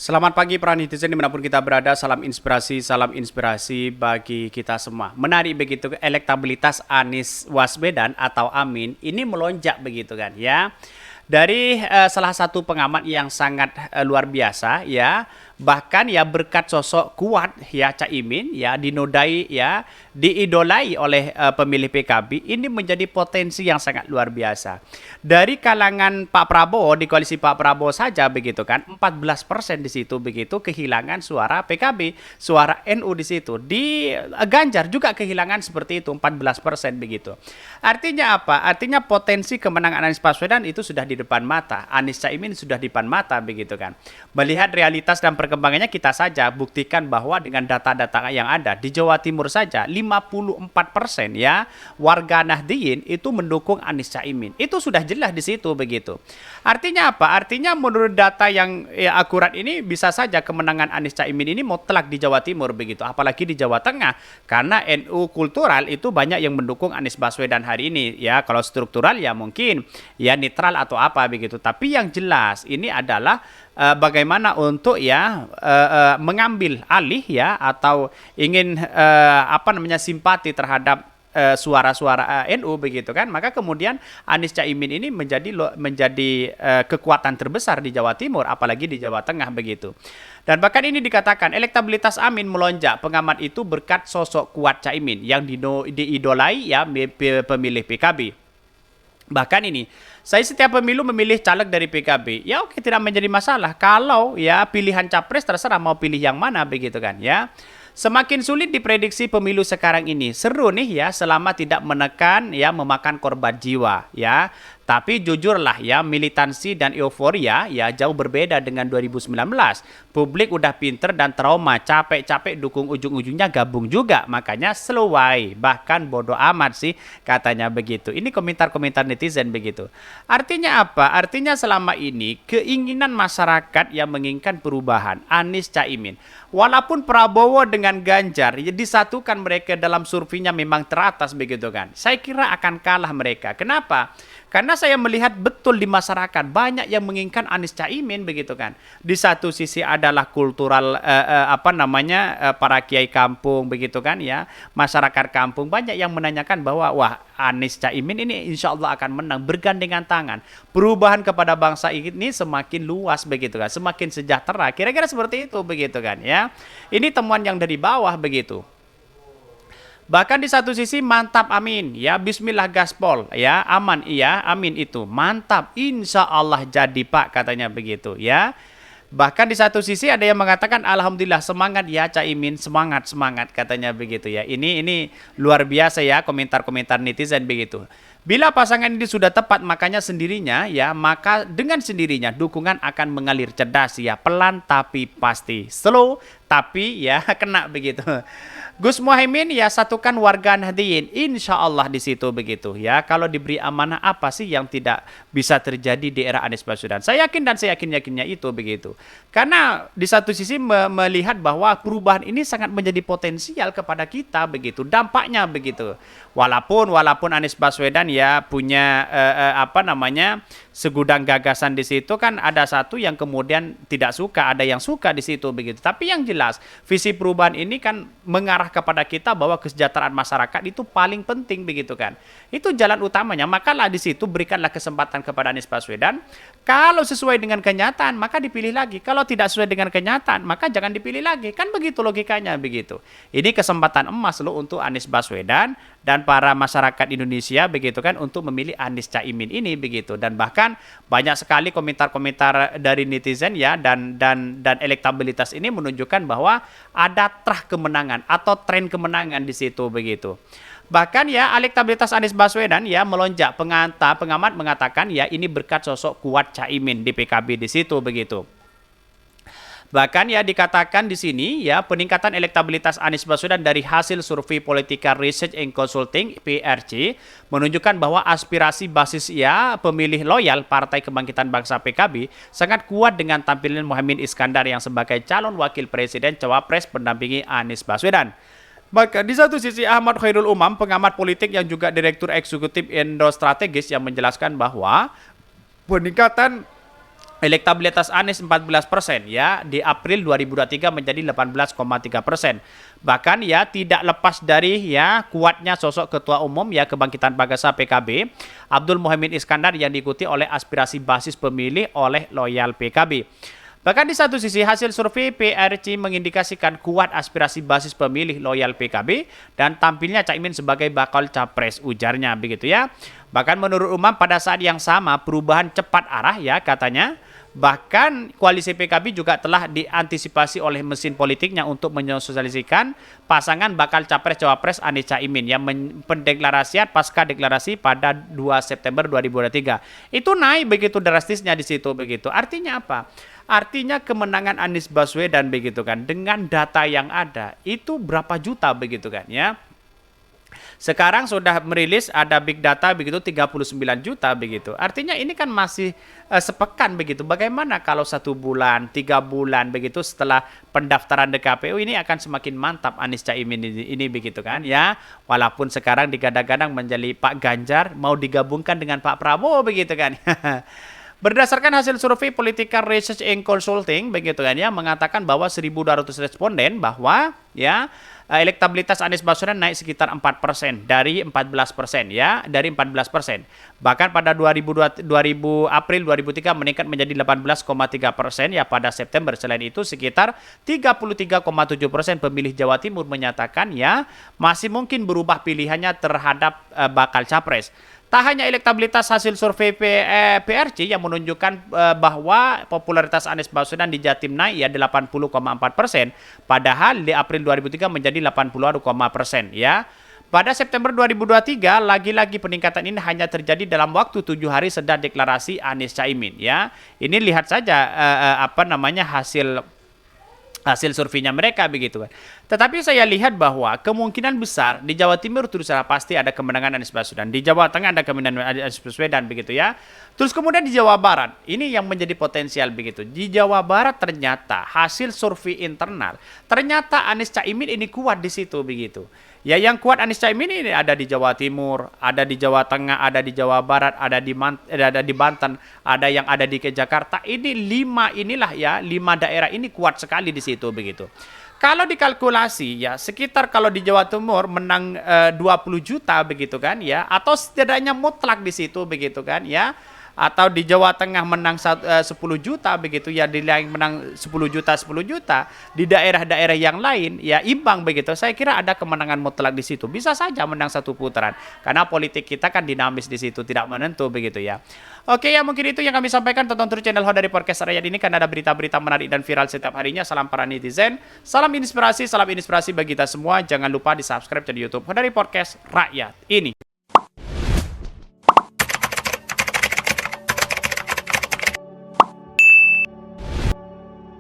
Selamat pagi para netizen dimanapun kita berada, salam inspirasi bagi kita semua. Menarik begitu elektabilitas Anies Waswedan atau Amin ini melonjak begitu kan ya. Dari salah satu pengamat yang sangat luar biasa ya, bahkan ya berkat sosok kuat ya Caimin ya dinodai ya diidolai oleh pemilih PKB ini menjadi potensi yang sangat luar biasa. Dari kalangan Pak Prabowo di koalisi Pak Prabowo saja begitu kan 14% di situ begitu kehilangan suara PKB, suara NU di situ. Di Ganjar juga kehilangan seperti itu 14% begitu. Artinya apa? Artinya potensi kemenangan Anies Baswedan itu sudah di depan mata. Anies Caimin sudah di depan mata begitu kan. Melihat realitas dan perkembangannya kita saja buktikan bahwa dengan data-data yang ada di Jawa Timur saja 54% ya warga Nahdliyin itu mendukung Anies Caimin. Itu sudah jelas di situ begitu. Artinya apa? Artinya menurut data yang akurat ini bisa saja kemenangan Anies Caimin ini mutlak di Jawa Timur begitu, apalagi di Jawa Tengah karena NU kultural itu banyak yang mendukung Anies Baswedan hari ini ya. Kalau struktural ya mungkin ya netral atau apa begitu. Tapi yang jelas ini adalah bagaimana untuk ya mengambil alih ya atau ingin simpati terhadap suara-suara NU begitu kan, maka kemudian Anies Caimin ini menjadi kekuatan terbesar di Jawa Timur apalagi di Jawa Tengah begitu. Dan bahkan ini dikatakan elektabilitas Amin melonjak pengamat itu berkat sosok kuat Caimin yang diidolai ya pemilih PKB. Bahkan ini, saya setiap pemilu memilih caleg dari PKB. Ya oke, tidak menjadi masalah. Kalau ya pilihan capres terserah mau pilih yang mana begitu kan ya. Semakin sulit diprediksi pemilu sekarang ini. Seru nih ya selama tidak menekan ya memakan korban jiwa ya. Tapi jujurlah ya militansi dan euforia ya jauh berbeda dengan 2019. Publik udah pinter dan trauma, capek-capek dukung ujung-ujungnya gabung juga. Makanya slow way, bahkan bodoh amat sih katanya begitu. Ini komentar-komentar netizen begitu. Artinya apa? Artinya selama ini keinginan masyarakat yang menginginkan perubahan Anies Caimin. Walaupun Prabowo dengan Ganjar ya, disatukan mereka dalam surveinya memang teratas begitu kan. Saya kira akan kalah mereka. Kenapa? Karena saya melihat betul di masyarakat banyak yang menginginkan Anies Caimin begitu kan. Di satu sisi adalah kultural para kiai kampung begitu kan ya. Masyarakat kampung banyak yang menanyakan bahwa wah Anies Caimin ini insya Allah akan menang bergandengan tangan. Perubahan kepada bangsa ini semakin luas begitu kan. Semakin sejahtera. Kira-kira seperti itu begitu kan ya. Ini temuan yang dari bawah begitu. Bahkan di satu sisi mantap Amin ya bismillah gaspol ya aman iya Amin itu mantap insya Allah jadi Pak katanya begitu ya. Bahkan di satu sisi ada yang mengatakan alhamdulillah semangat ya Caimin semangat katanya begitu ya. Ini luar biasa ya komentar-komentar netizen begitu. Bila pasangan ini sudah tepat makanya sendirinya ya maka dengan sendirinya dukungan akan mengalir cerdas ya pelan tapi pasti slow tapi ya kena begitu. Gus Muhaimin ya satukan warga Nahdliyin insya Allah di situ begitu ya. Kalau diberi amanah apa sih yang tidak bisa terjadi di era Anies Baswedan? Saya yakin dan saya yakinnya itu begitu. Karena di satu sisi melihat bahwa perubahan ini sangat menjadi potensial kepada kita begitu. Dampaknya begitu. Walaupun Anies Baswedan ya punya segudang gagasan di situ kan ada satu yang kemudian tidak suka, ada yang suka di situ begitu. Tapi yang jelas visi perubahan ini kan mengarah kepada kita bahwa kesejahteraan masyarakat itu paling penting begitu kan. Itu jalan utamanya. Makalah di situ berikanlah kesempatan kepada Anies Baswedan. Kalau sesuai dengan kenyataan maka dipilih lagi. Kalau tidak sesuai dengan kenyataan maka jangan dipilih lagi. Kan begitu logikanya begitu. Ini kesempatan emas loh untuk Anies Baswedan dan para masyarakat Indonesia begitu kan untuk memilih Anies Caimin ini begitu. Dan bahkan banyak sekali komentar-komentar dari netizen ya dan elektabilitas ini menunjukkan bahwa ada trah kemenangan atau tren kemenangan di situ begitu. Bahkan ya elektabilitas Anies Baswedan ya melonjak. Pengamat mengatakan ya ini berkat sosok kuat Caimin di PKB di situ begitu. Bahkan ya dikatakan di sini ya peningkatan elektabilitas Anies Baswedan dari hasil survei Political Research and Consulting PRC menunjukkan bahwa aspirasi basis ya pemilih loyal Partai Kebangkitan Bangsa PKB sangat kuat dengan tampilan Muhaimin Iskandar yang sebagai calon wakil presiden cawapres pendampingi Anies Baswedan. Maka di satu sisi Ahmad Khairul Umam, pengamat politik yang juga direktur eksekutif Indo Strategis yang menjelaskan bahwa peningkatan Elektabilitas Anies 14% ya, di April 2023 menjadi 18,3%. Bahkan ya tidak lepas dari ya kuatnya sosok Ketua Umum ya Kebangkitan Bangsa PKB Abdul Muhaimin Iskandar yang diikuti oleh aspirasi basis pemilih oleh loyal PKB. Bahkan di satu sisi hasil survei PRC mengindikasikan kuat aspirasi basis pemilih loyal PKB dan tampilnya Caimin sebagai bakal capres, ujarnya begitu ya. Bahkan menurut Umam pada saat yang sama perubahan cepat arah ya katanya. Bahkan koalisi PKB juga telah diantisipasi oleh mesin politiknya untuk mensosialisasikan pasangan bakal capres-cawapres Anies Caimin yang pendeklarasian pasca deklarasi pada 2 September 2023. Itu naik begitu drastisnya di situ begitu. Artinya apa? Artinya kemenangan Anies Baswedan begitu kan dengan data yang ada itu berapa juta begitu kan ya. Sekarang sudah merilis ada big data begitu 39 juta begitu. Artinya ini kan masih sepekan begitu. Bagaimana kalau 1 bulan, 3 bulan begitu setelah pendaftaran DKPU ini akan semakin mantap Anies Caimin ini begitu kan ya. Walaupun sekarang digadang-gadang menjadi Pak Ganjar mau digabungkan dengan Pak Prabowo begitu kan. Berdasarkan hasil survei Political Research and Consulting begitu kan ya mengatakan bahwa 1.200 responden bahwa ya elektabilitas Anies Baswedan naik sekitar 4% dari 14% ya, dari 14%. Bahkan pada April 2003 meningkat menjadi 18,3% ya pada September. Selain itu sekitar 33,7% pemilih Jawa Timur menyatakan ya masih mungkin berubah pilihannya terhadap bakal capres. Tak hanya elektabilitas hasil survei PRC yang menunjukkan bahwa popularitas Anies Baswedan di Jatim naik ya 80,4%, padahal di April 2003 menjadi 80,% ya. Pada September 2023 lagi-lagi peningkatan ini hanya terjadi dalam waktu 7 hari setelah deklarasi Anies Caimin ya. Ini lihat saja hasil surveinya mereka begitu kan. Tetapi saya lihat bahwa kemungkinan besar di Jawa Timur terus secara pasti ada kemenangan Anies Baswedan, di Jawa Tengah ada kemenangan Anies Baswedan begitu ya. Terus kemudian di Jawa Barat ini yang menjadi potensial begitu. Di Jawa Barat ternyata hasil survei internal ternyata Anies Caimin ini kuat di situ begitu. Ya yang kuat Anies Caimin ini ada di Jawa Timur, ada di Jawa Tengah, ada di Jawa Barat, ada di Banten, ada yang ada di Jakarta. Ini 5 daerah ini kuat sekali di situ begitu. Kalau dikalkulasi ya sekitar kalau di Jawa Timur menang 20 juta begitu kan ya, atau setidaknya mutlak di situ begitu kan ya. Atau di Jawa Tengah menang 10 juta begitu ya, di lain menang 10 juta, di daerah-daerah yang lain ya imbang begitu. Saya kira ada kemenangan mutlak di situ. Bisa saja menang 1 putaran karena politik kita kan dinamis di situ, tidak menentu begitu ya. Oke ya, mungkin itu yang kami sampaikan. Tonton terus channel Ho dari Podcast Rakyat ini karena ada berita-berita menarik dan viral setiap harinya. Salam para netizen, salam inspirasi bagi kita semua. Jangan lupa di-subscribe channel YouTube Ho dari Podcast Rakyat ini.